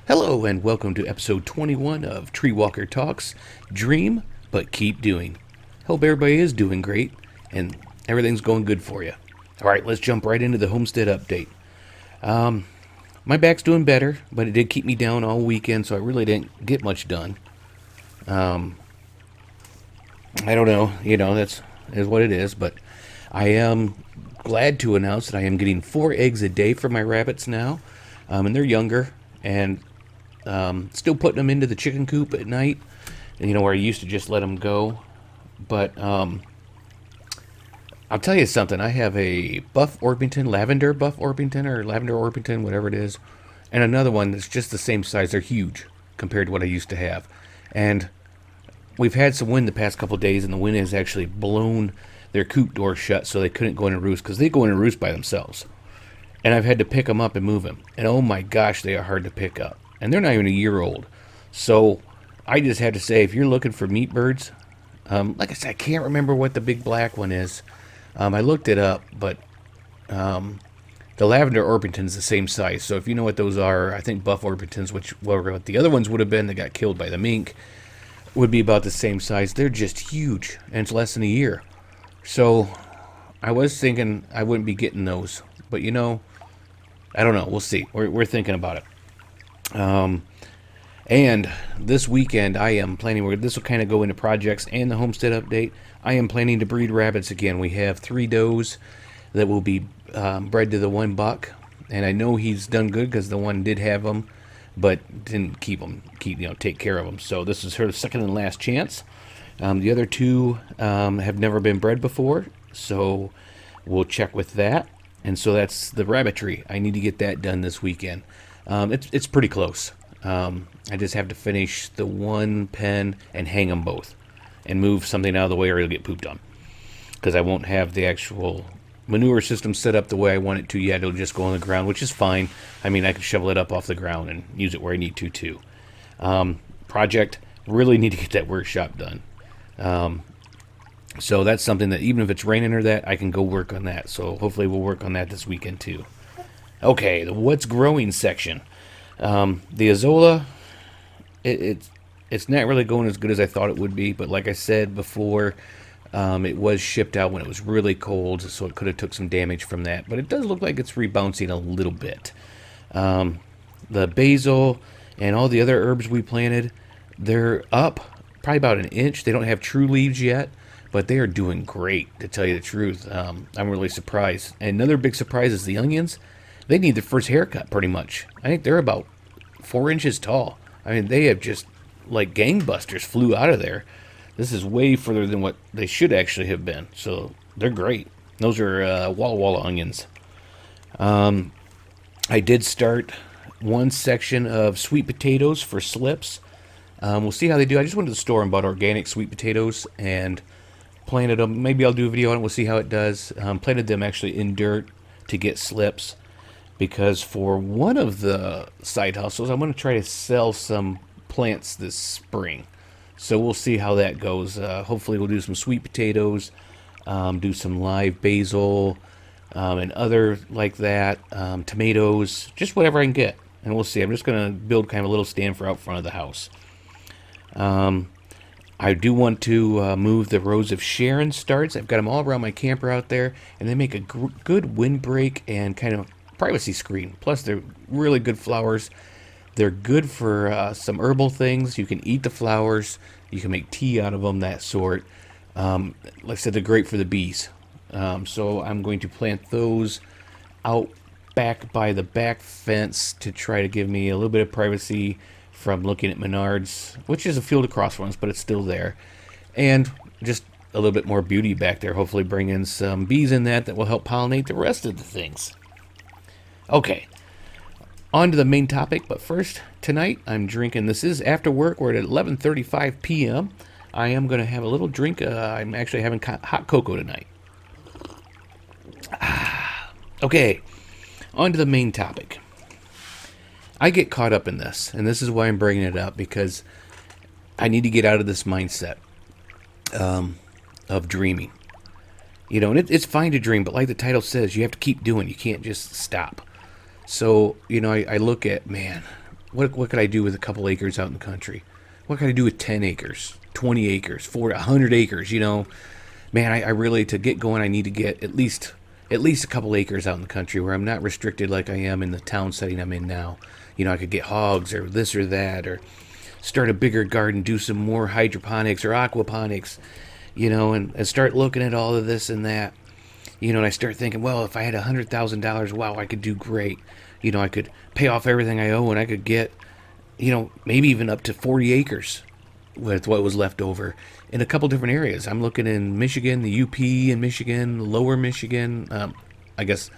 Hello and welcome to episode 21 of TreeWalker Talks. Dream, but keep doing. Hope everybody is doing great and everything's going good for you. All right, let's jump right into the homestead update. My back's doing better, but it did keep me down all weekend, so I really didn't get much done. I don't know, that's is what it is, but I am glad to announce that I am getting 4 eggs a day for my rabbits now, and they're younger, and still putting them into the chicken coop at night, where I used to just let them go. But I'll tell you something. I have a buff Orpington, lavender buff Orpington, or lavender Orpington, whatever it is, and another one that's just the same size. They're huge compared to what I used to have. And we've had some wind the past couple days, and the wind has actually blown their coop door shut, so they couldn't go in and roost, because they go in and roost by themselves. And I've had to pick them up and move them. And oh my gosh, they are hard to pick up. And they're not even a year old. So I just have to say, if you're looking for meat birds, like I said, I can't remember what the big black one is. I looked it up, but the lavender Orpington's the same size. So if you know what those are, I think buff Orpingtons, which were what the other ones would have been that got killed by the mink, would be about the same size. They're just huge, and it's less than a year. So I was thinking I wouldn't be getting those. But I don't know. We'll see. We're thinking about it. And this weekend I am planning, this will kind of go into projects and the homestead update. I am planning to breed rabbits again. We have 3 does that will be bred to the 1 buck. And I know he's done good because the one did have them, but didn't take care of them. So this is her second and last chance. The other 2 have never been bred before, so we'll check with that. And so that's the rabbitry. I need to get that done this weekend. It's pretty close. I just have to finish the 1 pen and hang them both, and move something out of the way or it'll get pooped on. Because I won't have the actual manure system set up the way I want it to yet. It'll just go on the ground, which is fine. I mean, I can shovel it up off the ground and use it where I need to too. Project, really need to get that workshop done. So that's something that even if it's raining or that, I can go work on that. So hopefully we'll work on that this weekend too. Okay, the what's growing section. The Azola, it's not really going as good as I thought it would be, but like I said before, it was shipped out when it was really cold, so it could have took some damage from that. But it does look like it's rebouncing a little bit. The basil and all the other herbs we planted, they're up probably about an inch. They don't have true leaves yet, but they are doing great, to tell you the truth. I'm really surprised. And another big surprise is the onions. They need their first haircut, pretty much. I think they're about 4 inches tall. I mean, they have just, like gangbusters, flew out of there. This is way further than what they should actually have been. So they're great. Those are Walla Walla onions. I did start 1 section of sweet potatoes for slips. We'll see how they do. I just went to the store and bought organic sweet potatoes and planted them. Maybe I'll do a video on it. We'll see how it does. Planted them actually in dirt to get slips, because for one of the side hustles, I'm going to try to sell some plants this spring. So we'll see how that goes. Hopefully we'll do some sweet potatoes, do some live basil, and other like that, tomatoes, just whatever I can get. And we'll see. I'm just going to build kind of a little stand for out front of the house. I do want to move the Rose of Sharon starts. I've got them all around my camper out there, and they make a good windbreak and kind of privacy screen. Plus, they're really good flowers. They're good for some herbal things. You can eat the flowers. You can make tea out of them, that sort. Like I said, they're great for the bees. So I'm going to plant those out back by the back fence to try to give me a little bit of privacy from looking at Menards, which is a field across from us, but it's still there. And just a little bit more beauty back there. Hopefully bring in some bees in that will help pollinate the rest of the things. Okay, on to the main topic, but first, tonight I'm drinking, this is after work, we're at 11:35 p.m. I am going to have a little drink, I'm actually having hot cocoa tonight. Okay, on to the main topic. I get caught up in this, and this is why I'm bringing it up, because I need to get out of this mindset of dreaming. And it's fine to dream, but like the title says, you have to keep doing. You can't just stop. So, I look at, man, what could I do with a couple acres out in the country? What could I do with 10 acres, 20 acres, 40, 100 acres? Man, I really, to get going, I need to get at least a couple acres out in the country where I'm not restricted like I am in the town setting I'm in now. I could get hogs or this or that, or start a bigger garden, do some more hydroponics or aquaponics, and start looking at all of this and that. And I start thinking, well, if I had $100,000, wow, I could do great. I could pay off everything I owe, and I could get, maybe even up to 40 acres with what was left over in a couple different areas. I'm looking in Michigan, the UP in Michigan, lower Michigan, I guess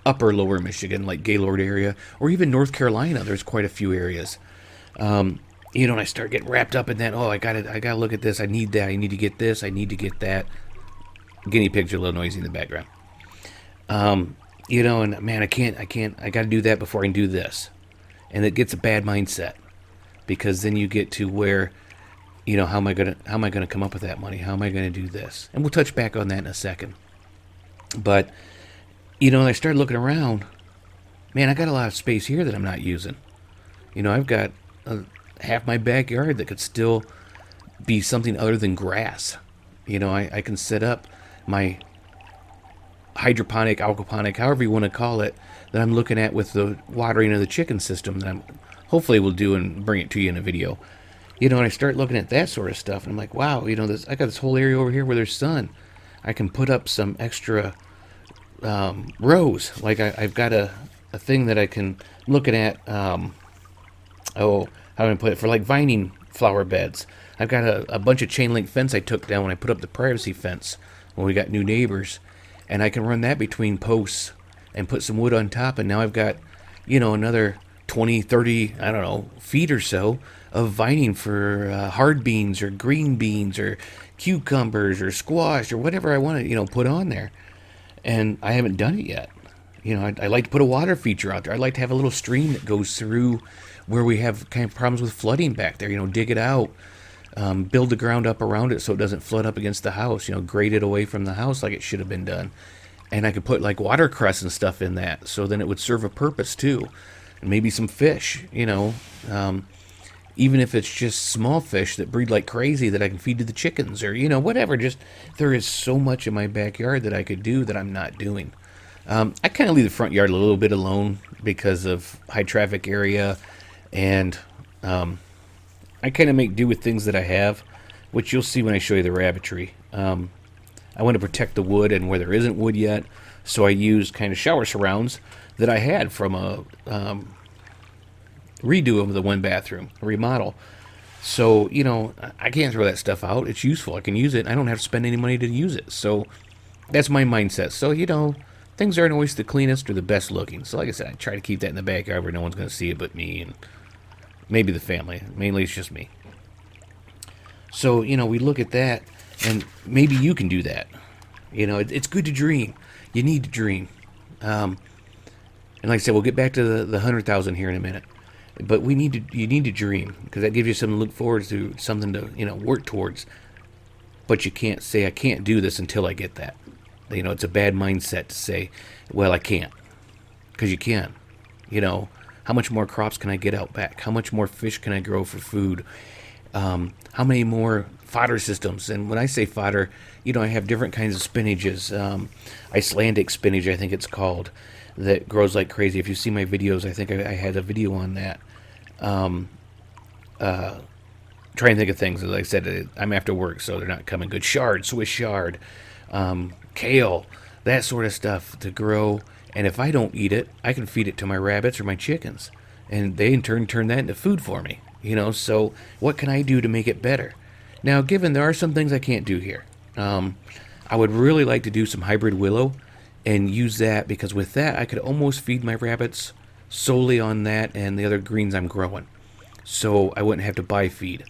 upper lower Michigan, like Gaylord area, or even North Carolina. There's quite a few areas. And I start getting wrapped up in that. Oh, I gotta look at this. I need that. I need to get this. I need to get that. Guinea pigs are a little noisy in the background. And man, I gotta do that before I can do this. And it gets a bad mindset, because then you get to where, how am I gonna come up with that money? How am I gonna do this? And we'll touch back on that in a second. But, I started looking around. Man, I got a lot of space here that I'm not using. I've got half my backyard that could still be something other than grass. I can set up my hydroponic, aquaponic, however you want to call it, that I'm looking at with the watering of the chicken system that I'm hopefully will do and bring it to you in a video. And I start looking at that sort of stuff, and I'm like, wow, I got this whole area over here where there's sun. I can put up some extra rows. Like I've got a thing that I can looking at. How do I put it, for like vining flower beds? I've got a bunch of chain link fence I took down when I put up the privacy fence when we got new neighbors, and I can run that between posts and put some wood on top, and now I've got another 20, 30, I don't know, feet or so of vining for hard beans or green beans or cucumbers or squash or whatever I want to put on there. And I haven't done it yet. I like to put a water feature out there. I'd like to have a little stream that goes through where we have kind of problems with flooding back there. Dig it out, build the ground up around it so it doesn't flood up against the house. Grade it away from the house like it should have been done. And I could put like watercress and stuff in that, so then it would serve a purpose too. And maybe some fish, even if it's just small fish that breed like crazy that I can feed to the chickens, or whatever. Just, there is so much in my backyard that I could do that I'm not doing. I kind of leave the front yard a little bit alone because of high traffic area, and I kind of make do with things that I have, which you'll see when I show you the rabbitry. I want to protect the wood, and where there isn't wood yet, so I use kind of shower surrounds that I had from a redo of the one bathroom, a remodel. So, I can't throw that stuff out. It's useful. I can use it. I don't have to spend any money to use it. So that's my mindset. So, things aren't always the cleanest or the best looking. So like I said, I try to keep that in the backyard where no one's going to see it but me and maybe the family. Mainly it's just me. So, we look at that, and maybe you can do that. It's good to dream. You need to dream. And like I said, we'll get back to the 100,000 here in a minute. But you need to dream, because that gives you something to look forward to, something to work towards. But you can't say, I can't do this until I get that. It's a bad mindset to say, well, I can't. Because you can. How much more crops can I get out back? How much more fish can I grow for food? How many more fodder systems? And when I say fodder, I have different kinds of spinaches. Icelandic spinach, I think it's called, that grows like crazy. If you see my videos, I think I had a video on that. Try and think of things. As I said, I'm after work, so they're not coming good. Chard, Swiss chard, kale, that sort of stuff to grow. And if I don't eat it, I can feed it to my rabbits or my chickens, and they in turn that into food for me. So what can I do to make it better? Now, given there are some things I can't do here, I would really like to do some hybrid willow and use that, because with that I could almost feed my rabbits solely on that and the other greens I'm growing. So I wouldn't have to buy feed.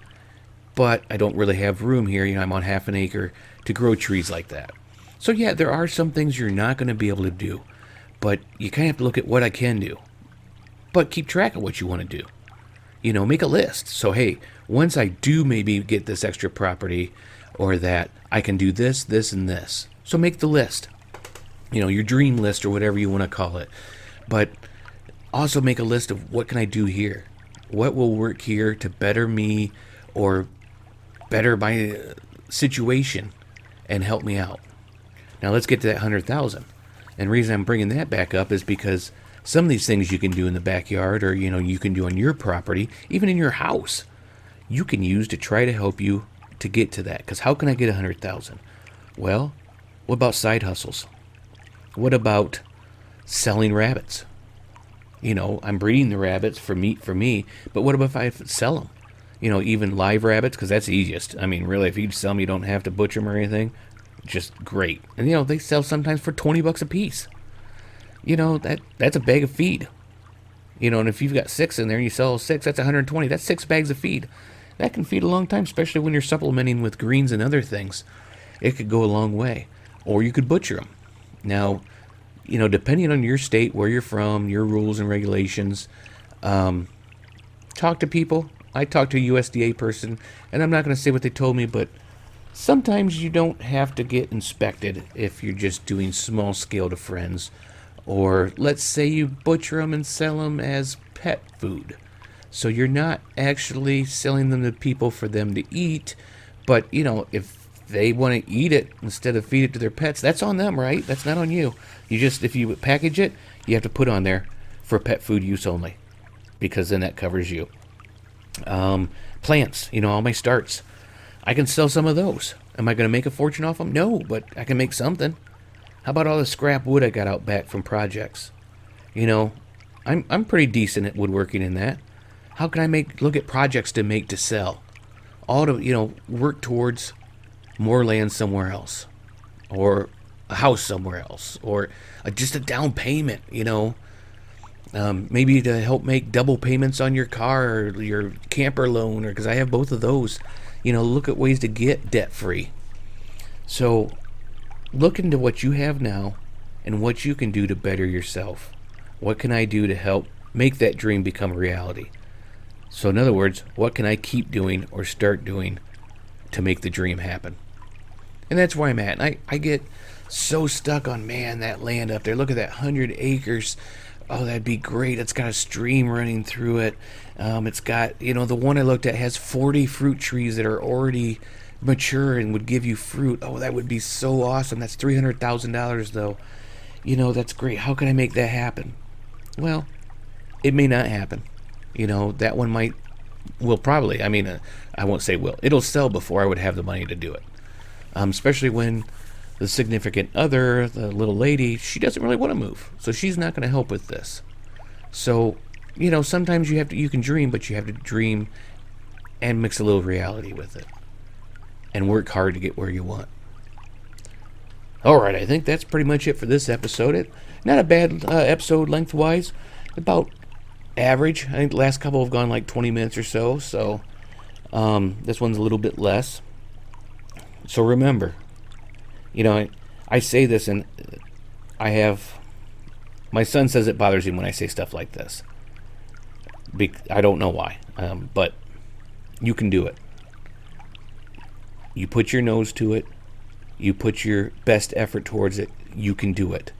But I don't really have room here. I'm on half an acre to grow trees like that. So yeah, there are some things you're not going to be able to do, but you kind of have to look at what I can do. But keep track of what you want to do. Make a list. So hey, once I do maybe get this extra property, or that, I can do this, this, and this. So make the list. Your dream list, or whatever you want to call it. But also make a list of, what can I do here? what will work here to better me or better my situation and help me out. Now let's get to that 100,000. And the reason I'm bringing that back up is because some of these things you can do in the backyard, or you can do on your property, even in your house, you can use to try to help you to get to that. Because how can I get 100,000? Well, what about side hustles? What about selling rabbits? I'm breeding the rabbits for meat for me, but what about if I sell them? Even live rabbits, because that's the easiest. I mean, really, if you sell them, you don't have to butcher them or anything. Just great. And, they sell sometimes for $20 a piece. That's a bag of feed. And if you've got 6 in there and you sell 6, that's 120. That's 6 bags of feed. That can feed a long time, especially when you're supplementing with greens and other things. It could go a long way. Or you could butcher them. Now, depending on your state, where you're from, your rules and regulations, talk to people. I talked to a USDA person, and I'm not going to say what they told me, but sometimes you don't have to get inspected if you're just doing small scale to friends. Or let's say you butcher them and sell them as pet food. So you're not actually selling them to people for them to eat, but if they want to eat it instead of feed it to their pets, that's on them, right? That's not on you. If you package it, you have to put on there for pet food use only, because then that covers you. Plants, all my starts, I can sell some of those. Am I going to make a fortune off them? No, but I can make something. How about all the scrap wood I got out back from projects? I'm pretty decent at woodworking in that. How can I look at projects to sell? All to, work towards more land somewhere else, or a house somewhere else, or just a down payment, maybe to help make double payments on your car or your camper loan, or because I have both of those. Look at ways to get debt free. So look into what you have now and what you can do to better yourself. What can I do to help make that dream become a reality? So in other words, what can I keep doing or start doing to make the dream happen? And that's where I'm at. And I get so stuck on, man, that land up there. Look at that 100 acres. Oh, that'd be great. It's got a stream running through it. It's got, the one I looked at has 40 fruit trees that are already mature and would give you fruit. Oh, that would be so awesome. That's $300,000 though. That's great. How can I make that happen? Well, it may not happen. That one will probably, I won't say will. It'll sell before I would have the money to do it. Especially when the significant other, the little lady, she doesn't really want to move. So she's not going to help with this. So, sometimes you can dream, but you have to dream and mix a little reality with it. And work hard to get where you want. Alright, I think that's pretty much it for this episode. Not a bad episode lengthwise. About average. I think the last couple have gone like 20 minutes or so. So this one's a little bit less. So remember, I say this, and my son says it bothers him when I say stuff like this. I don't know why, but you can do it. You put your nose to it. You put your best effort towards it. You can do it.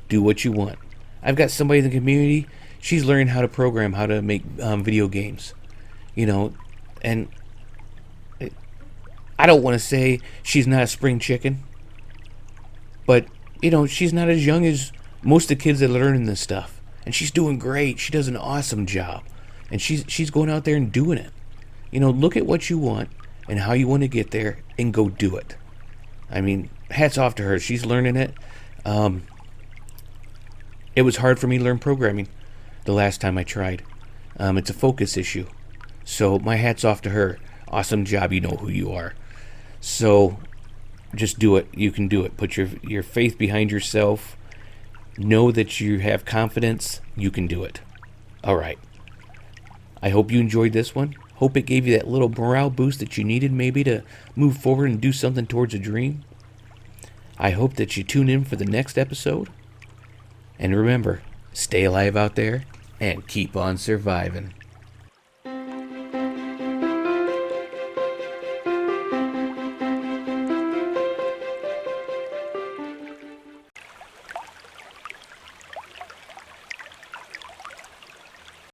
Do what you want. I've got somebody in the community. She's learning how to program, how to make video games. And I don't want to say she's not a spring chicken. But, she's not as young as most of the kids that are learning this stuff. And she's doing great. She does an awesome job. And she's going out there and doing it. Look at what you want and how you want to get there and go do it. Hats off to her. She's learning it. It was hard for me to learn programming the last time I tried. It's a focus issue. So my hat's off to her. Awesome job. You know who you are. So just do it. You can do it. Put your faith behind yourself. Know that you have confidence. You can do it. All right. I hope you enjoyed this one. Hope it gave you that little morale boost that you needed maybe to move forward and do something towards a dream. I hope that you tune in for the next episode. And remember, stay alive out there and keep on surviving.